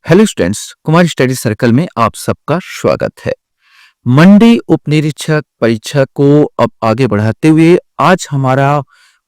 Hello students, Kumar study circle में आप सबका स्वागत है। मंडी उपनिरीक्षक परीक्षा को अब आगे बढ़ाते हुए आज हमारा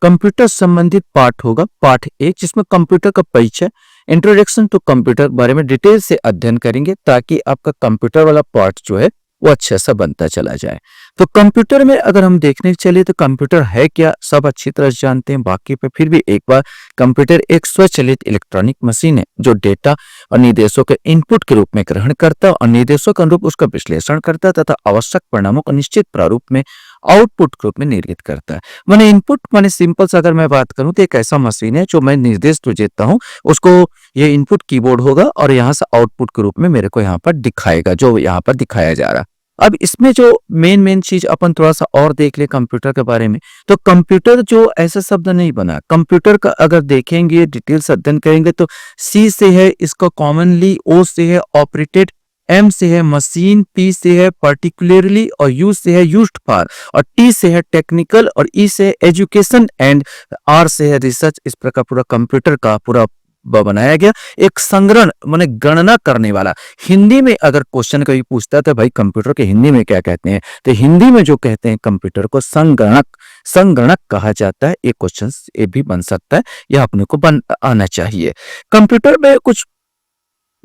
कंप्यूटर संबंधित पाठ होगा, पाठ 1, जिसमें कंप्यूटर का परिचय, इंट्रोडक्शन टू कंप्यूटर बारे में डिटेल से अध्ययन करेंगे ताकि आपका कंप्यूटर वाला पार्ट जो है वो अच्छा सा बनता चला जाए। तो कंप्यूटर में अगर हम देखने चले तो कंप्यूटर है क्या, सब अच्छी तरह से जानते हैं, बाकी पे फिर भी एक बार कंप्यूटर एक स्वचालित इलेक्ट्रॉनिक मशीन है जो डेटा और निर्देशों के इनपुट के रूप में ग्रहण करता है और निर्देशों के अनुरूप उसका विश्लेषण करता है तथा आवश्यक परिणामों को निश्चित प्रारूप में आउटपुट के रूप में निर्मित करता है। माने इनपुट माने सिंपल से अगर मैं बात करूं तो एक ऐसा मशीन है जो मैं निर्देश तो देता हूं, उसको ये इनपुट कीबोर्ड होगा और यहाँ से आउटपुट के रूप में मेरे को यहाँ पर दिखाएगा, जो यहाँ पर दिखाया जा रहा है। अब इसमें जो मेन चीज अपन थोड़ा सा और देख ले कंप्यूटर के बारे में, तो कंप्यूटर जो ऐसा शब्द नहीं बना, कंप्यूटर का अगर देखेंगे डिटेल्स अध्ययन करेंगे तो सी से है इसका कॉमनली, ओ से है ऑपरेटेड, एम से है मशीन, पी से है पर्टिकुलरली और यू से है यूज्ड फॉर और टी से है टेक्निकल और ई से है एजुकेशन एंड आर से है रिसर्च। इस प्रकार पूरा कंप्यूटर का पूरा बनाया गया एक संग्रहण माने गणना करने वाला। हिंदी में अगर क्वेश्चन कभी पूछता है तो भाई कंप्यूटर के हिंदी में क्या कहते हैं, तो हिंदी में जो कहते हैं कंप्यूटर को संगणक कहा जाता है। एक क्वेश्चन ये भी बन सकता है, यह अपने को आना चाहिए। कंप्यूटर में कुछ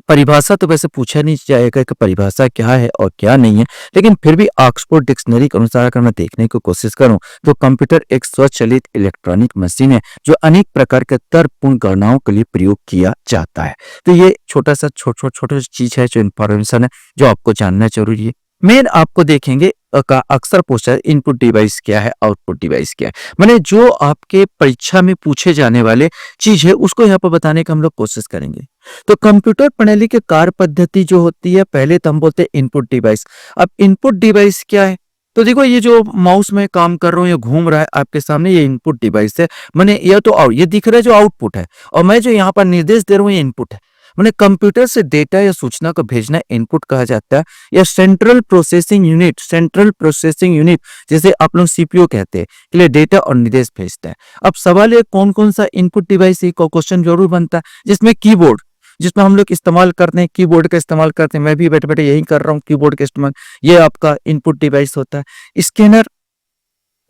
परिभाषा तो वैसे पूछा नहीं जाएगा कि परिभाषा क्या है और क्या नहीं है, लेकिन फिर भी ऑक्सफोर्ड डिक्शनरी के अनुसार अगर मैं देखने की कोशिश करूं तो कंप्यूटर एक स्वचालित इलेक्ट्रॉनिक मशीन है जो अनेक प्रकार के तर्कपूर्ण गणनाओं के लिए प्रयोग किया जाता है। तो ये छोटा छोटा चीज है जो इंफॉर्मेशन है जो आपको जानना जरूरी है। मेन आपको देखेंगे का अक्सर पूछा है इनपुट डिवाइस क्या है, आउटपुट डिवाइस क्या है, माने जो आपके परीक्षा में पूछे जाने वाले चीज है उसको यहाँ पर बताने का हम लोग कोशिश करेंगे। तो कंप्यूटर प्रणाली के कार्य पद्धति जो होती है, पहले तो हम बोलते हैं इनपुट डिवाइस। अब इनपुट डिवाइस क्या है, तो देखो ये जो माउस में काम कर रहा हूँ, ये घूम रहा है आपके सामने, ये इनपुट डिवाइस है। माने ये तो ये दिख रहा है जो आउटपुट है और मैं जो यहाँ पर निर्देश दे रहा हूँ ये इनपुट है। माने कंप्यूटर से डेटा या सूचना को भेजना इनपुट कहा जाता है या सेंट्रल प्रोसेसिंग यूनिट जैसे आप लोग सीपीयू कहते हैं, के लिए डेटा और निर्देश भेजता है। अब सवाल है कौन कौन सा इनपुट डिवाइस है, क्वेश्चन जरूर बनता है। जिसमें कीबोर्ड, जिसमें हम लोग इस्तेमाल करते हैं, कीबोर्ड का इस्तेमाल करते हैं, मैं भी बैठे बैठे यही कर रहा हूँ कीबोर्ड का इस्तेमाल, ये आपका इनपुट डिवाइस होता है। स्कैनर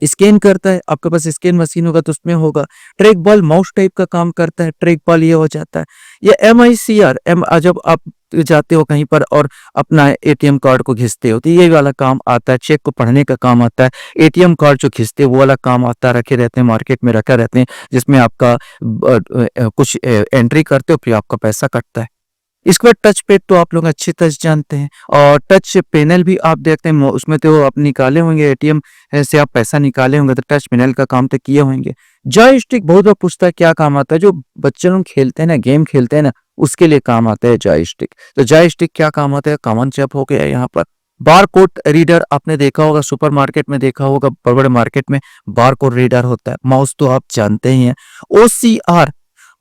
स्कैन करता है, आपके पास स्कैन मशीन होगा तो उसमें होगा। ट्रैक बॉल माउस टाइप का काम करता है, ट्रैक बॉल ये हो जाता है। ये MICR जब आप जाते हो कहीं पर और अपना ATM कार्ड को घिसते हो तो ये वाला काम आता है। चेक को पढ़ने का काम आता है। ATM कार्ड जो घिसते वो वाला काम आता है, रखे रहते हैं मार्केट में रखा रहते हैं, जिसमें आपका कुछ एंट्री करते हो फिर आपका पैसा कटता है। इसके बाद टच पैड तो आप लोग अच्छी तरह से जानते हैं और टच पैनल भी आप देखते हैं, उसमें तो आप निकाले होंगे ATM से आप पैसा निकाले होंगे तो टच पैनल का काम तो किए होंगे। जॉयस्टिक बहुत बार पूछता है क्या काम आता है, जो बच्चे लोग खेलते हैं ना, गेम खेलते हैं ना, उसके लिए काम आता है जॉयस्टिक। तो जॉयस्टिक क्या काम आता है, कॉमन चेप हो गया यहाँ पर। बार कोड रीडर आपने देखा होगा, सुपर मार्केट में देखा होगा, बड़े बड़े मार्केट में बार कोड रीडर होता है। माउस तो आप जानते ही हैं।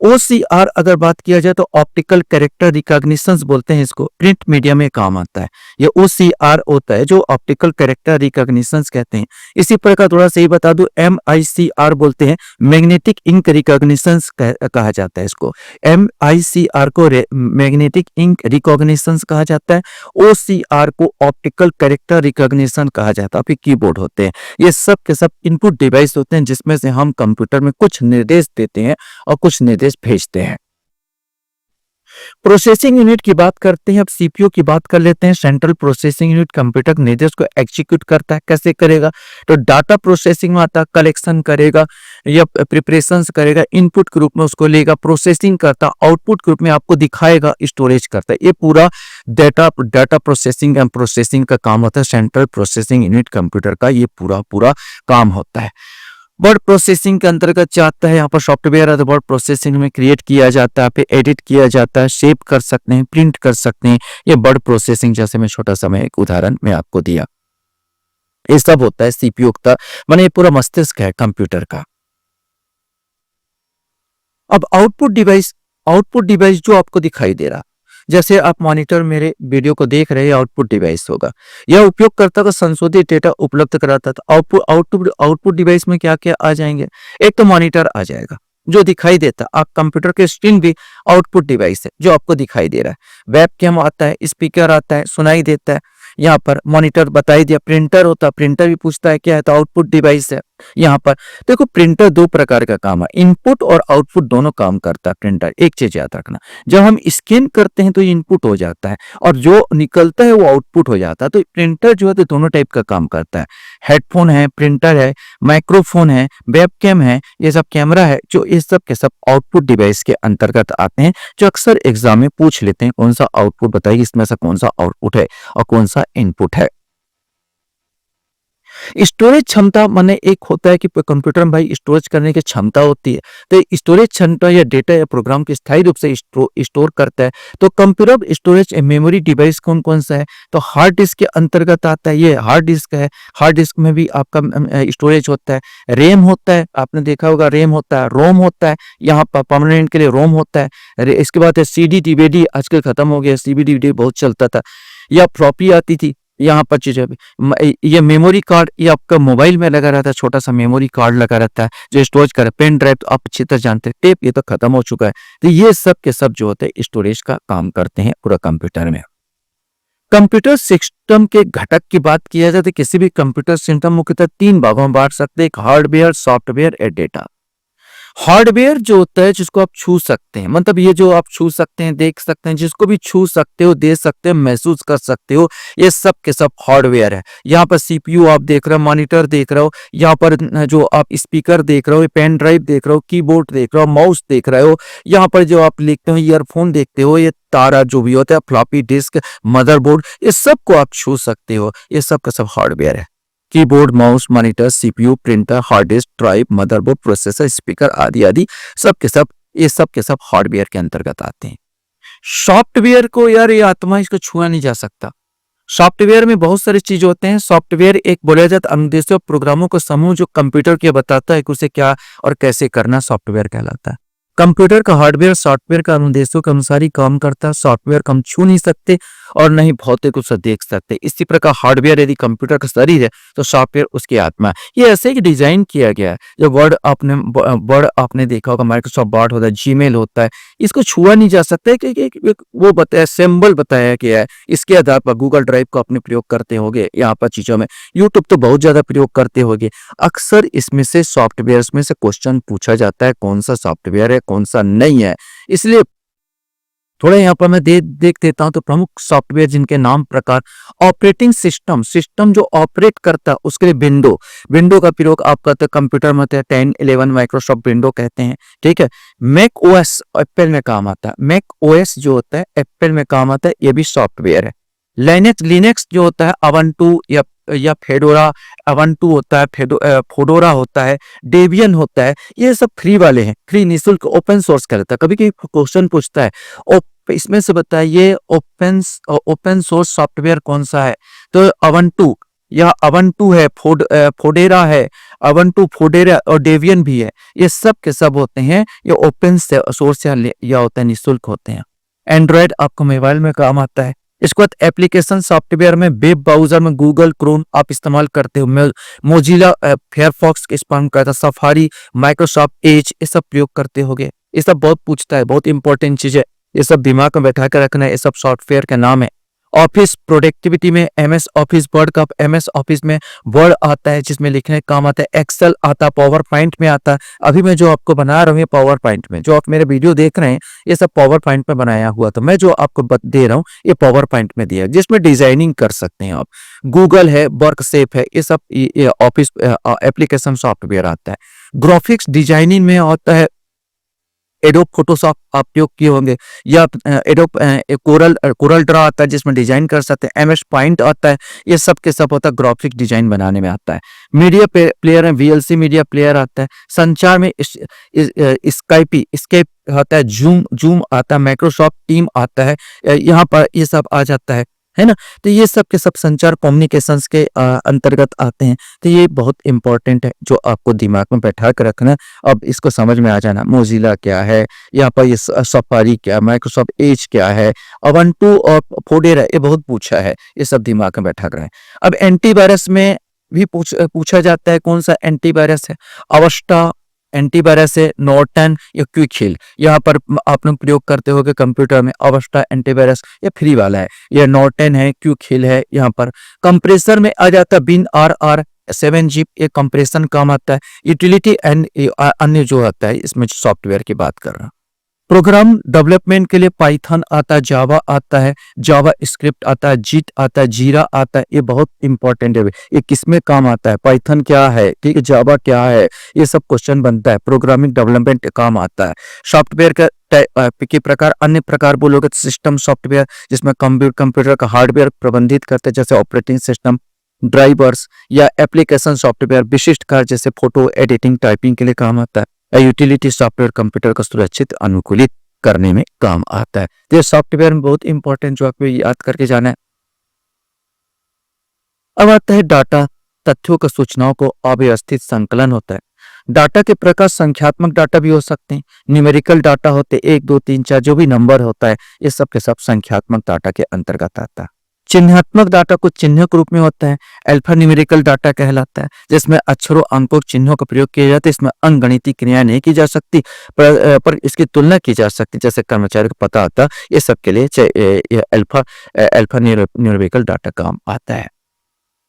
OCR अगर बात किया जाए तो ऑप्टिकल कैरेक्टर रिकॉग्निशन बोलते हैं इसको, प्रिंट मीडिया में काम आता है। ये OCR होता है जो ऑप्टिकल कैरेक्टर रिकॉग्निशन कहते हैं। इसी प्रकार थोड़ा सा ही बता दूं, MICR बोलते हैं, मैग्नेटिक इंक रिकॉग्निशन कहा जाता है इसको। MICR को मैग्नेटिक इंक रिकॉग्निशन कहा जाता है, OCR को ऑप्टिकल कैरेक्टर रिकॉग्निशन कहा जाता है। फिर कीबोर्ड होते हैं, ये सब के सब इनपुट डिवाइस होते हैं जिसमें से हम कंप्यूटर में कुछ निर्देश देते हैं और कुछ निर्देश भेजते हैं। प्रोसेसिंग यूनिट की बात करते हैं, अब CPU की बात कर लेते हैं। सेंट्रल प्रोसेसिंग यूनिट कंप्यूटर के निर्देश को एग्जीक्यूट करता है। कैसे करेगा, तो डाटा प्रोसेसिंग में आता है, कलेक्शन करेगा या प्रिपरेशन करेगा, इनपुट के रूप में उसको लेगा, प्रोसेसिंग करता, आउटपुट के रूप में आपको दिखाएगा, स्टोरेज करता है। ये पूरा डाटा प्रोसेसिंग एंड प्रोसेसिंग का काम होता है। सेंट्रल प्रोसेसिंग यूनिट कंप्यूटर का ये पूरा काम होता है। वर्ड प्रोसेसिंग के अंतर्गत जाता है, यहाँ पर सॉफ्टवेयर है तो वर्ड प्रोसेसिंग में क्रिएट किया जाता है, फिर एडिट किया जाता है, सेव कर सकते हैं, प्रिंट कर सकते हैं। ये वर्ड प्रोसेसिंग जैसे मैं छोटा सा एक उदाहरण में आपको दिया, ये सब होता है CPU का, माने ये पूरा मस्तिष्क है कंप्यूटर का। अब आउटपुट डिवाइस जो आपको दिखाई दे रहा, जैसे आप मॉनिटर मेरे वीडियो को देख रहे हैं, आउटपुट डिवाइस होगा। यह उपयोगकर्ता को संशोधित डेटा उपलब्ध कराता था। आउटपुट डिवाइस में क्या क्या आ जाएंगे, एक तो मॉनिटर आ जाएगा, जो दिखाई देता है। आप कंप्यूटर के स्क्रीन भी आउटपुट डिवाइस है जो आपको दिखाई दे रहा है। वेब कैम आता है, स्पीकर आता है, सुनाई देता है। यहाँ पर मॉनिटर बताई दिया, प्रिंटर होता है, प्रिंटर भी पूछता है क्या है तो आउटपुट डिवाइस है। यहाँ पर देखो प्रिंटर दो प्रकार का काम है, इनपुट और आउटपुट दोनों काम करता है प्रिंटर। एक चीज याद रखना, जब हम स्कैन करते हैं तो इनपुट हो जाता है और जो निकलता है वो आउटपुट हो जाता है। तो प्रिंटर जो है तो दोनों टाइप का काम करता है। हेडफोन है, प्रिंटर है, माइक्रोफोन है, वेबकैम है, ये सब कैमरा है, जो ये सब के सब आउटपुट डिवाइस के अंतर्गत आते हैं, जो अक्सर एग्जाम में पूछ लेते हैं कौन सा आउटपुट बताइए, इसमें से कौन सा आउटपुट है और कौन सा इनपुट है। स्टोरेज क्षमता माने एक होता है कि कंप्यूटर में भाई स्टोरेज करने की क्षमता होती है, तो स्टोरेज क्षमता या डेटा या प्रोग्राम को स्थायी रूप से स्टोर करता है। तो कंप्यूटर स्टोरेज मेमोरी डिवाइस कौन कौन सा है, तो हार्ड डिस्क के अंतर्गत आता है। ये हार्ड डिस्क है, हार्ड डिस्क में भी आपका स्टोरेज होता है। रैम होता है, आपने देखा होगा रैम होता है, रोम होता है, यहाँ पर परमानेंट के लिए रोम होता है। इसके बाद है सीडी डीवीडी, आजकल खत्म हो गया, सीडी डीवीडी बहुत चलता था, या फ्लॉपी आती थी। यहाँ पर चीजें ये मेमोरी कार्ड, ये आपका मोबाइल में लगा रहता है, छोटा सा मेमोरी कार्ड लगा रहता है जो स्टोरेज कर, पेन ड्राइव तो आप अच्छी तरह जानते हैं, टेप ये तो खत्म हो चुका है। तो ये सब के सब जो होते हैं स्टोरेज का काम करते हैं पूरा कंप्यूटर में। कंप्यूटर सिस्टम के घटक की बात किया जाए तो किसी भी कंप्यूटर सिस्टम मुख्यतः तीन भागों में बांट सकते हैं, एक हार्डवेयर, सॉफ्टवेयर और डेटा। हार्डवेयर जो होता है जिसको आप छू सकते हैं, मतलब ये जो आप छू सकते हैं, देख सकते हैं, जिसको भी छू सकते हो, दे सकते हो, महसूस कर सकते हो, ये सब के सब हार्डवेयर है। यहाँ पर सीपीयू आप देख रहे हो, मॉनिटर देख रहे हो, यहाँ पर जो आप स्पीकर देख रहे हो, पेन ड्राइव देख रहे हो, कीबोर्ड देख रहे हो, माउस देख रहे हो, यहाँ पर जो आप लिखते हो, ईयरफोन देखते हो, ये तारा जो भी होता है, फ्लॉपी डिस्क, मदरबोर्ड, ये सब को आप छू सकते हो, ये सब का सब हार्डवेयर है। Keyboard, mouse, monitor, CPU, printer, hard disk drive, motherboard, processor, speaker आदि आदि सब के सब ये सब के सब हार्डवेयर के अंतर्गत आते हैं। सॉफ्टवेयर को यार ये आत्मा, इसको छुआ नहीं जा सकता। सॉफ्टवेयर में बहुत सारी चीज होते हैं। सॉफ्टवेयर एक बोला जाता है अनुदेशित प्रोग्रामों का समूह जो कंप्यूटर के बताता है कि उसे क्या और कैसे करना, सॉफ्टवेयर कहलाता है। कंप्यूटर का हार्डवेयर सॉफ्टवेयर का अनुदेशों के अनुसार ही काम करता है। सॉफ्टवेयर को हम छू नहीं सकते और न ही भौतिक उसे देख सकते। इसी प्रकार हार्डवेयर यदि कंप्यूटर का शरीर है तो सॉफ्टवेयर उसकी आत्मा है। ये ऐसे ही डिजाइन किया गया है। जो वर्ड आपने देखा होगा, माइक्रोसॉफ्ट वर्ड होता है, जीमेल होता है, इसको छुआ नहीं जा सकता है क्योंकि वो बताया, सिंबल बताया गया है। इसके आधार पर गूगल ड्राइव को अपने प्रयोग करते होंगे, यहाँ पर चीजों में यूट्यूब तो बहुत ज्यादा प्रयोग करते होंगे। अक्सर इसमें से सॉफ्टवेयर में से क्वेश्चन पूछा जाता है कौन सा सॉफ्टवेयर है कौन सा नहीं है। इसलिए थोड़ा यहाँ पर मैं देख देता हूं तो प्रमुख सॉफ्टवेयर जिनके नाम प्रकार, ऑपरेटिंग सिस्टम, सिस्टम जो ऑपरेट करता है उसके लिए विंडो का प्रयोग आप करते हैं कंप्यूटर में, 10, 11 माइक्रोसॉफ्ट विंडो कहते हैं, ठीक है। मैक ओएस एप्पल में काम आता है, मैक ओएस जो होता है एप्पल में काम आता है, ये भी सॉफ्टवेयर है। लिनक्स जो होता है अवंटू या फेडोरा, अवंटू होता है, फोडोरा होता है, डेबियन होता है, ये सब फ्री वाले हैं, फ्री निःशुल्क ओपन सोर्स कहता है। कभी कभी क्वेश्चन पूछता है इसमें से बताइए ओपन सोर्स सॉफ्टवेयर कौन सा है, तो अवंटू या अवंटू है, फोडेरा है, अवंटू, फोडेरा और डेबियन भी है। ये सब के सब होते हैं, ये ओपन सोर्स या होता है, निःशुल्क होते हैं। एंड्रॉयड आपको मोबाइल में काम आता है। इसके बाद एप्लीकेशन सॉफ्टवेयर में वेब ब्राउजर में गूगल क्रोम आप इस्तेमाल करते हो, मोजिला फायरफॉक्स इस्तेमाल करता है, सफारी, माइक्रोसॉफ्ट एज, ये सब प्रयोग करते होगे। ये सब बहुत पूछता है, बहुत इंपॉर्टेंट चीज है, ये सब दिमाग में बैठा कर रखना है, ये सब सॉफ्टवेयर का नाम है। ऑफिस प्रोडक्टिविटी में एमएस ऑफिस वर्ड का, एमएस ऑफिस में वर्ड आता है जिसमें लिखने का काम आता है, एक्सेल आता है, पावर पॉइंट में आता है। अभी मैं जो आपको बना रहा हूँ ये पावर पॉइंट में, जो आप मेरे वीडियो देख रहे हैं ये सब पावर पॉइंट में बनाया हुआ, तो मैं जो आपको दे रहा हूँ ये पावर पॉइंट में दिया है, जिसमें डिजाइनिंग कर सकते हैं आप। गूगल है, वर्कसेप है, ये सब ऑफिस एप्लीकेशन सॉफ्टवेयर आता है। ग्राफिक्स डिजाइनिंग में आता है एडोब फोटोशॉप आप उपयोग किए होंगे, या एडोब कोरल ड्रा आता है जिसमें डिजाइन कर सकते हैं, एमएस पॉइंट आता है, ये सब के सब होता है ग्राफिक डिजाइन बनाने में आता है। मीडिया प्लेयर में वीएलसी मीडिया प्लेयर आता है। संचार में स्काइप आता है, जूम आता है, माइक्रोसॉफ्ट टीम आता है, यहाँ पर ये सब आ जाता है ना। तो ये सब के सब संचार कम्युनिकेशंस के अंतर्गत आते हैं। तो ये बहुत इंपॉर्टेंट है जो आपको दिमाग में बैठा कर रखना है। अब इसको समझ में आ जाना, मोजिला क्या है, यहाँ पर ये सफारी क्या, माइक्रोसॉफ्ट एज क्या है, अवंटू और फोडेरा, ये बहुत पूछा है, ये सब दिमाग में बैठा कर। अब एंटीवायरस में भी पूछा जाता है कौन सा एंटीवायरस है, अवस्टा एंटीवायरस है नॉर्टन या क्विक हिल। यहाँ पर आप लोग प्रयोग करते होगे कंप्यूटर में अवस्था एंटीवायरस या फ्री वाला है, यह नॉर्टन है, क्विक हिल है। यहाँ पर कंप्रेसर में आ जाता है बिन RR7 ये कंप्रेशन काम आता है। यूटिलिटी एंड अन्य जो आता है इसमें सॉफ्टवेयर की बात कर रहा हूँ। प्रोग्राम डेवलपमेंट के लिए पाइथन आता है, जावा आता है, जावा स्क्रिप्ट आता है, जीट आता है, जीरा आता है। ये बहुत इंपॉर्टेंट है, ये किसमें काम आता है, पाइथन क्या है, ठीक है, जावा क्या है, ये सब क्वेश्चन बनता है। प्रोग्रामिंग डेवलपमेंट काम आता है। सॉफ्टवेयर के प्रकार, अन्य प्रकार बोलोगे तो सिस्टम सॉफ्टवेयर जिसमें कंप्यूटर का हार्डवेयर प्रबंधित करते हैं, जैसे ऑपरेटिंग सिस्टम, ड्राइवर्स या एप्लीकेशन सॉफ्टवेयर। विशिष्ट कार्य जैसे फोटो एडिटिंग, टाइपिंग के लिए काम आता है। यूटिलिटी सॉफ्टवेयर कंप्यूटर को सुरक्षित अनुकूलित करने में काम आता है। तो ये सॉफ्टवेयर में बहुत इंपॉर्टेंट जो आपको याद करके जाना है। अब आता है डाटा, तथ्यों का सूचनाओं को अव्यवस्थित संकलन होता है। डाटा के प्रकार संख्यात्मक डाटा भी हो सकते हैं, न्यूमेरिकल डाटा होते हैं, 1 2 3 4 जो भी नंबर होता है ये सब के सब संख्यात्मक डाटा के अंतर्गत आता है। चिन्हात्मक डाटा कुछ चिन्ह के रूप में होता है, अल्फा न्यूमेरिकल डाटा कहलाता है, जिसमें अक्षरों अंकों चिन्हों का प्रयोग किया जाता है। इसमें अंकगणितीय क्रिया नहीं की जा सकती, पर इसकी तुलना की जा सकती, जैसे कर्मचारी को पता आता, ये सब के लिए अल्फा न्यूमेरिकल डाटा काम आता है।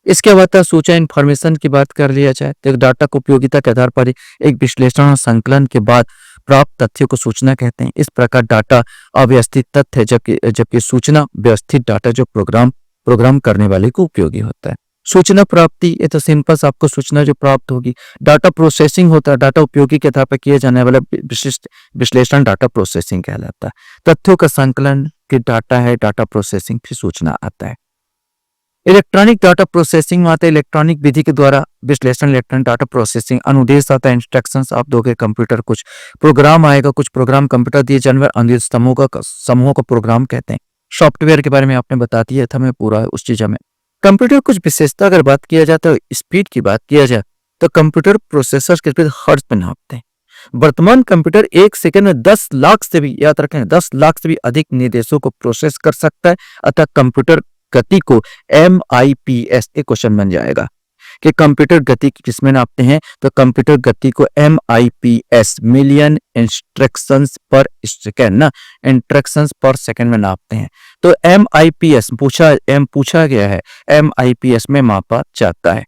इसके बाद सूचना इंफॉर्मेशन की बात कर लिया जाए तो डाटा को उपयोगिता के आधार पर एक विश्लेषण और संकलन के बाद प्राप्त तथ्यों को सूचना कहते हैं। इस प्रकार डाटा अव्यवस्थित तथ्य है, जबकि सूचना व्यवस्थित डाटा जो प्रोग्राम करने वाले को उपयोगी होता है। सूचना प्राप्ति, ये तो सिंपल आपको सूचना जो प्राप्त होगी। डाटा प्रोसेसिंग होता है, डाटा उपयोगी के आधार पर किया जाने वाला विशिष्ट विश्लेषण डाटा प्रोसेसिंग कहलाता है। तथ्यों का संकलन के डाटा है, डाटा प्रोसेसिंग फिर सूचना आता है। इलेक्ट्रॉनिक डाटा प्रोसेसिंग में आता है इलेक्ट्रॉनिक विधि के द्वारा विश्लेषण, इलेक्ट्रॉनिक डाटा प्रोसेसिंग। अनुदेश आता है, इंस्ट्रक्शंस आप दोगे कंप्यूटर, कुछ प्रोग्राम आएगा, कुछ प्रोग्राम कंप्यूटर दिए जानवर अनुदेश समूहों का प्रोग्राम कहते हैं। सॉफ्टवेयर के बारे में आपने बता दिया था, मैं पूरा उस चीज में कंप्यूटर कुछ विशेषता अगर बात किया जाए तो स्पीड की बात किया जाए तो कंप्यूटर प्रोसेसर के स्पीड हर्ट्ज में नापते हैं। वर्तमान कंप्यूटर 1 सेकंड में 10 लाख से भी, याद रखें, 10 लाख से भी अधिक निर्देशों को प्रोसेस कर सकता है। अतः कंप्यूटर गति को MIPS, एक क्वेश्चन बन जाएगा कि कंप्यूटर गति किसमें नापते हैं, तो कंप्यूटर गति को MIPS मिलियन इंस्ट्रक्शंस पर सेकेंड ना, इंस्ट्रक्शंस पर सेकेंड में नापते हैं। तो MIPS पूछा गया है, MIPS में मापा जाता है।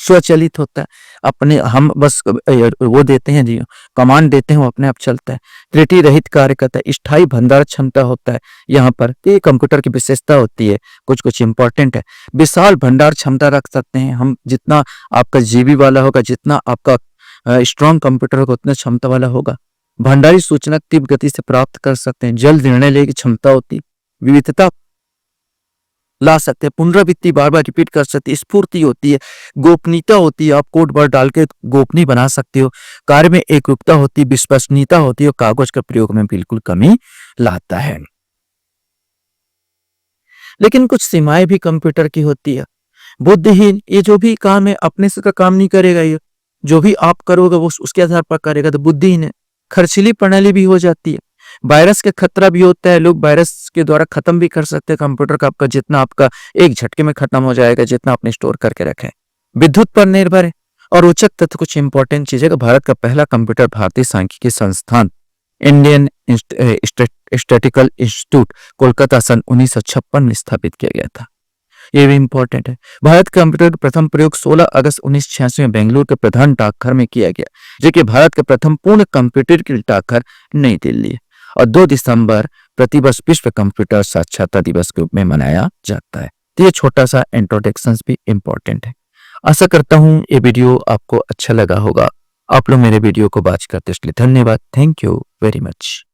स्वचालित होता है, अपने हम बस वो देते हैं जी, कमांड देते हैं, वो अपने आप चलता है। त्रुटि रहित कार्य करता है। स्थायी भंडार क्षमता होता है यहाँ पर, ये कंप्यूटर की विशेषता होती है, कुछ इंपॉर्टेंट है। विशाल भंडार क्षमता रख सकते हैं हम, जितना आपका GB वाला होगा, जितना आपका स्ट्रॉन्ग कंप्यूटर होगा उतना क्षमता वाला होगा। भंडारी सूचना तीव्र गति से प्राप्त कर सकते हैं। जल्द निर्णय लेने की क्षमता होती है। विविधता ला सकते हैं, पुनरावृत्ति बार बार रिपीट कर सकते हैं। स्फूर्ति होती है, गोपनीयता होती है, आप कोड वर्ड डाल के गोपनीय बना सकते हो। कार्य में एकरूपता होती है, विश्वसनीयता होती है और कागज का प्रयोग में बिल्कुल कमी लाता है। लेकिन कुछ सीमाएं भी कंप्यूटर की होती है। बुद्धिहीन, ये जो भी काम है अपने से का काम नहीं करेगा, ये जो भी आप करोगे वो उसके आधार पर करेगा, तो बुद्धिहीन है। खर्चीली प्रणाली भी हो जाती है। वायरस का खतरा भी होता है, लोग वायरस के द्वारा खत्म भी कर सकते हैं कंप्यूटर का, आपका जितना आपका एक झटके में खत्म हो जाएगा जितना आपने स्टोर करके रखे। विद्युत पर निर्भर है। और रोचक तथ्य कुछ इंपॉर्टेंट चीज है कि भारत का पहला कंप्यूटर भारतीय सांख्यिकी संस्थान इंडियन स्टैटिस्टिकल इंस्टीट्यूट कोलकाता सन 1956 में स्थापित किया गया था। ये भी इंपॉर्टेंट है। भारत कंप्यूटर का प्रथम प्रयोग 16 अगस्त 1986 में बेंगलुरु के प्रधान डाकघर में किया गया, जो कि भारत का प्रथम पूर्ण कंप्यूटर की डाकघर नई दिल्ली है। और 2 दिसंबर प्रतिवर्ष विश्व कंप्यूटर साक्षरता दिवस के रूप में मनाया जाता है। तो ये छोटा सा इंट्रोडक्शन भी इंपॉर्टेंट है। आशा करता हूँ ये वीडियो आपको अच्छा लगा होगा। आप लोग मेरे वीडियो को वॉच करते इसलिए धन्यवाद। Thank you very much.